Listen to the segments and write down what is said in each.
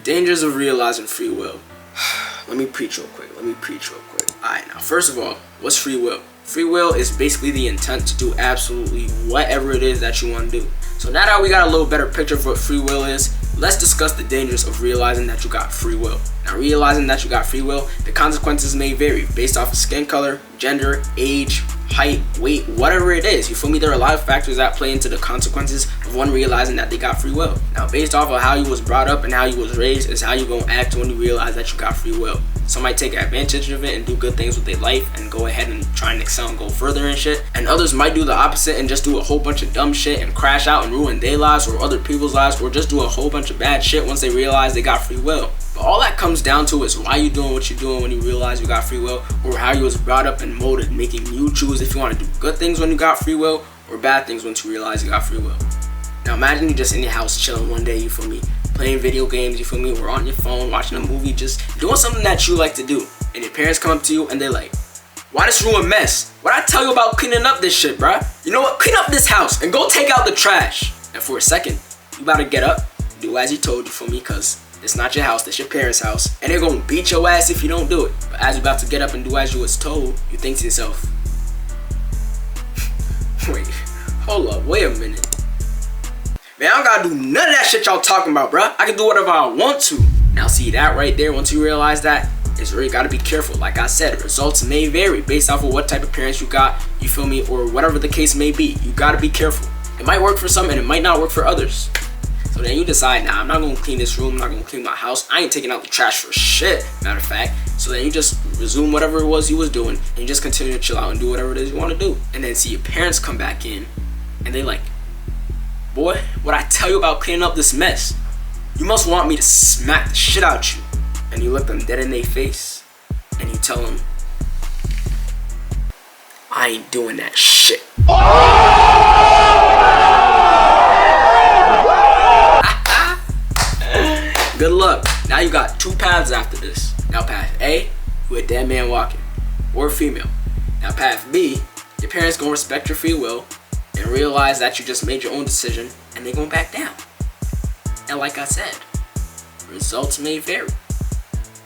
Dangers of realizing free will. Let me preach real quick. Alright, now first of all, what's free will? Free will is basically the intent to do absolutely whatever it is that you want to do. So now that we got a little better picture of what free will is, let's discuss the dangers of realizing that you got free will. Now, realizing that you got free will, the consequences may vary based off of skin color, gender, age, height, weight, whatever it is. You feel me? There are a lot of factors that play into the consequences of one realizing that they got free will. Now, based off of how you was brought up and how you was raised is how you gonna act when you realize that you got free will. Some might take advantage of it and do good things with their life and go ahead and try and excel and go further and shit. And others might do the opposite and just do a whole bunch of dumb shit and crash out and ruin their lives or other people's lives, or just do a whole bunch of bad shit once they realize they got free will. But all that comes down to is why you doing what you're doing when you realize you got free will, or how you was brought up and molded, making you choose if you want to do good things when you got free will or bad things once you realize you got free will. Now imagine you just in your house chilling one day, you feel me, playing video games, you feel me, or on your phone watching a movie, just doing something that you like to do, and your parents come up to you and they're like, why this room a mess? What I tell you about cleaning up this shit, bruh? You know what, clean up this house and go take out the trash. And for a second, you about to get up, do as you told, you feel me, cause it's not your house, it's your parents' house, and they're gonna beat your ass if you don't do it. But as you about to get up and do as you was told, you think to yourself, wait, hold up, wait a minute. Man, I don't gotta do none of that shit y'all talking about, bruh. I can do whatever I want to. Now see that right there, once you realize that, it's really gotta be careful. Like I said, results may vary based off of what type of parents you got, you feel me, or whatever the case may be. You gotta be careful. It might work for some and it might not work for others. So then you decide, nah, I'm not gonna clean this room, I'm not gonna clean my house, I ain't taking out the trash for shit, matter of fact. So then you just resume whatever it was you was doing, and you just continue to chill out and do whatever it is you wanna do. And then see your parents come back in, and they like, boy, what I tell you about cleaning up this mess? You must want me to smack the shit out you. And you look them dead in their face, and you tell them, I ain't doing that shit. Good luck. Now you got two paths after this. Now path A, you a dead man walking, or female. Now path B, your parents gonna respect your free will and realize that you just made your own decision, and they gonna back down. And like I said, results may vary.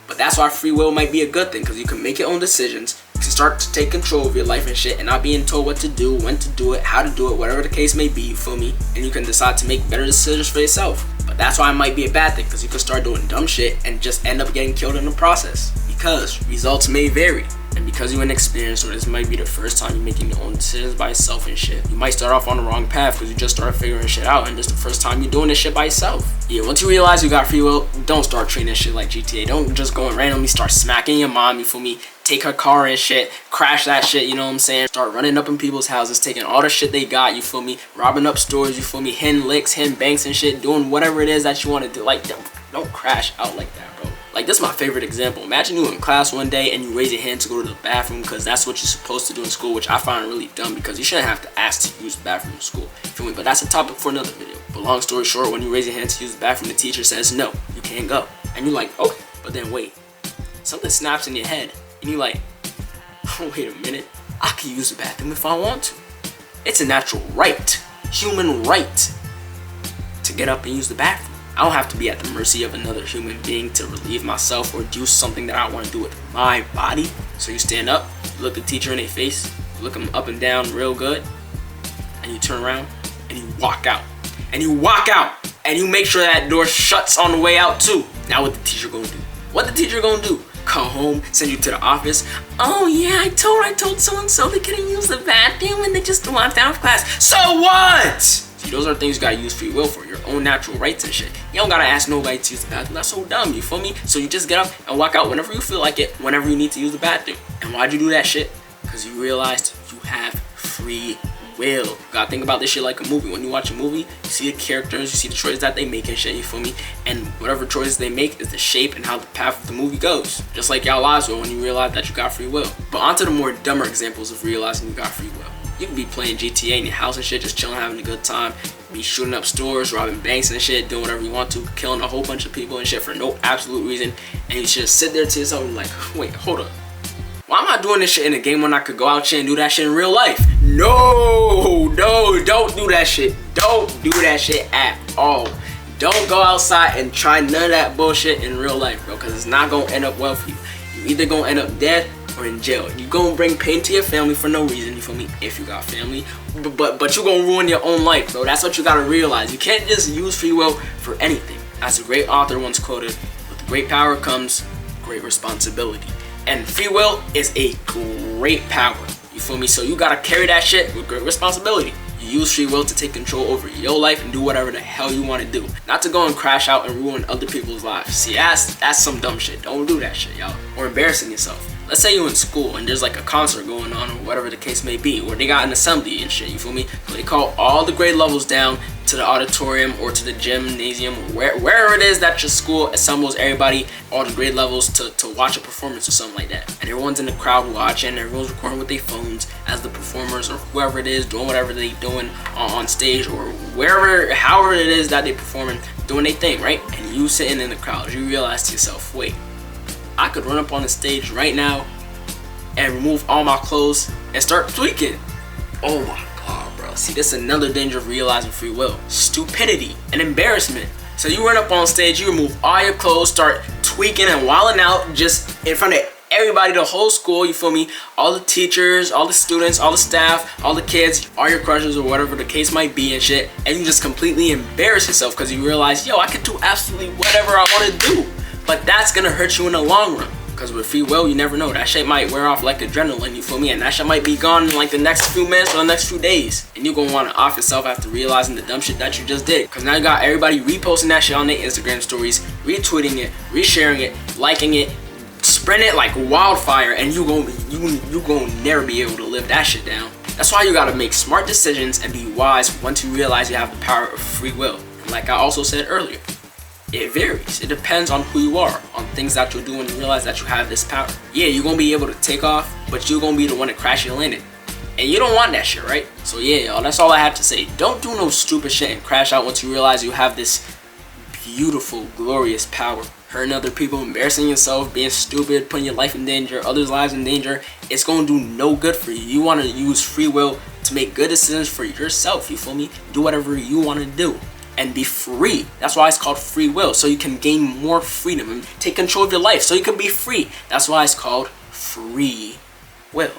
But that's why free will might be a good thing, because you can make your own decisions, you can start to take control of your life and shit, and not being told what to do, when to do it, how to do it, whatever the case may be, you feel me? And you can decide to make better decisions for yourself. But that's why it might be a bad thing, because you can start doing dumb shit and just end up getting killed in the process. Because results may vary. And because you're inexperienced, or this might be the first time you're making your own decisions by yourself and shit, you might start off on the wrong path because you just started figuring shit out, and this is the first time you're doing this shit by yourself. Yeah, once you realize you got free will, don't start treating this shit like GTA. Don't just go and randomly start smacking your mom, you feel me? Take her car and shit, crash that shit, you know what I'm saying? Start running up in people's houses, taking all the shit they got, you feel me? Robbing up stores, you feel me? Hitting licks, hitting banks and shit, doing whatever it is that you want to do. Like, don't crash out like that, bro. Like, this is my favorite example. Imagine you in class one day and you raise your hand to go to the bathroom because that's what you're supposed to do in school, which I find really dumb because you shouldn't have to ask to use the bathroom in school. You feel me? But that's a topic for another video. But long story short, when you raise your hand to use the bathroom, the teacher says no, you can't go. And you're like, okay, but then wait. Something snaps in your head and you're like, oh, wait a minute. I can use the bathroom if I want to. It's a natural right, human right, to get up and use the bathroom. I don't have to be at the mercy of another human being to relieve myself or do something that I want to do with my body. So you stand up, you look the teacher in their face, you look them up and down real good, and you turn around and you walk out. And you walk out and you make sure that door shuts on the way out too. Now what the teacher gonna do? What the teacher gonna do? Come home, send you to the office. Oh yeah, I told so-and-so they couldn't use the bathroom and they just walked out of class. So what? See, those are things you gotta use free will for, your own natural rights and shit. You don't gotta ask nobody to use the bathroom. That's so dumb, you feel me? So you just get up and walk out whenever you feel like it, whenever you need to use the bathroom. And why'd you do that shit? Because you realized you have free will. You gotta think about this shit like a movie. When you watch a movie, you see the characters, you see the choices that they make and shit, you feel me? And whatever choices they make is the shape and how the path of the movie goes. Just like y'all lives will when you realize that you got free will. But onto the more dumber examples of realizing you got free will. You can be playing GTA in your house and shit, just chilling, having a good time. Be shooting up stores, robbing banks and shit, doing whatever you want to, killing a whole bunch of people and shit for no absolute reason. And you should sit there to yourself and like, wait, hold up. Why am I doing this shit in a game when I could go out here and do that shit in real life? No, don't do that shit. Don't do that shit at all. Don't go outside and try none of that bullshit in real life, bro, because it's not gonna end up well for you. You either gonna end up dead or in jail. You gonna bring pain to your family for no reason, you feel me, if you got family. But you gonna ruin your own life, bro. That's what you gotta realize. You can't just use free will for anything. As a great author once quoted, with great power comes great responsibility. And free will is a great power, you feel me? So you gotta carry that shit with great responsibility. You use free will to take control over your life and do whatever the hell you want to do. Not to go and crash out and ruin other people's lives. See, that's some dumb shit. Don't do that shit, y'all. Or embarrassing yourself. Let's say you're in school and there's like a concert going on or whatever the case may be, or they got an assembly and shit, you feel me? So they call all the grade levels down to the auditorium or to the gymnasium, wherever it is that your school assembles everybody, all the grade levels to watch a performance or something like that. And everyone's in the crowd watching, everyone's recording with their phones as the performers or whoever it is doing whatever they doing on stage or wherever, however it is that they performing, doing their thing, right? And you sitting in the crowd, you realize to yourself, wait, I could run up on the stage right now and remove all my clothes and start tweaking. Oh my God, bro. See, this is another danger of realizing free will. Stupidity and embarrassment. So you run up on stage, you remove all your clothes, start tweaking and wilding out just in front of everybody, the whole school, you feel me? All the teachers, all the students, all the staff, all the kids, all your crushes or whatever the case might be and shit. And you just completely embarrass yourself because you realize, yo, I can do absolutely whatever I want to do. But that's gonna hurt you in the long run. Because with free will, you never know. That shit might wear off like adrenaline, you feel me? And that shit might be gone in like the next few minutes or the next few days. And you're gonna wanna off yourself after realizing the dumb shit that you just did. Because now you got everybody reposting that shit on their Instagram stories, retweeting it, resharing it, liking it, spreading it like wildfire, and you gonna never be able to live that shit down. That's why you gotta make smart decisions and be wise once you realize you have the power of free will. And like I also said earlier, it varies. It depends on who you are, on things that you'll do when you realize that you have this power. Yeah, you're gonna be able to take off, but you're gonna be the one that crash and landed. And you don't want that shit, right? So yeah, y'all, that's all I have to say. Don't do no stupid shit and crash out once you realize you have this beautiful, glorious power. Hurting other people, embarrassing yourself, being stupid, putting your life in danger, others' lives in danger. It's gonna do no good for you. You wanna use free will to make good decisions for yourself, you feel me? Do whatever you wanna do. And be free. That's why it's called free will. So you can gain more freedom and take control of your life so you can be free. That's why it's called free will.